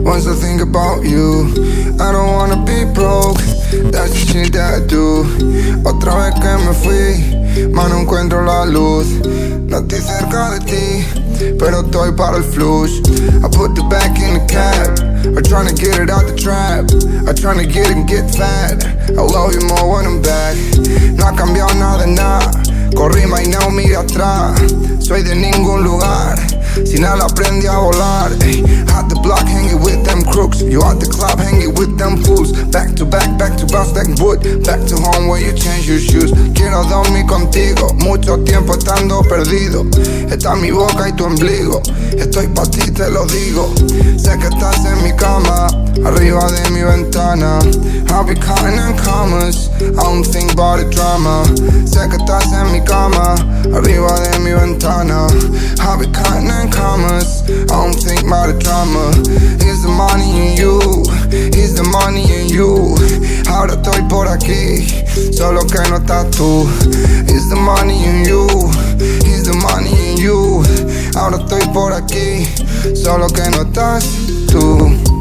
once I think about you. I don't wanna be broke, that's the shit that I do. Otra vez que me fui, mas no encuentro la luz. No estoy cerca de ti, pero estoy para el flush. I put the back in the cab, I'm tryna get it out the trap. I'm tryna get it and get fat. I love you more when I'm back. No ha cambiado nada de nada, corrí más y no mire atrás. Soy de ningún lugar, sin nada aprendí a volar. Ay, at the block hanging with them crooks, you at the club hanging with them fools. Back to back bounce like wood, back to home where you change your shoes. Quiero dormir contigo, mucho tiempo estando perdido. Está mi boca y tu ombligo, estoy pa' ti te lo digo. Sé que estás en mi cama, arriba de mi ventana. I'll be counting in commas, I don't think about the drama. Sé que estás en mi cama, arriba de mi ventana. I'll be counting in commas, I don't think about the drama. Here's the money in you, here's the money in you. Ahora estoy por aquí, solo que no estás tú. Here's the money in you, here's the money in you. Ahora estoy por aquí, solo que no estás tú.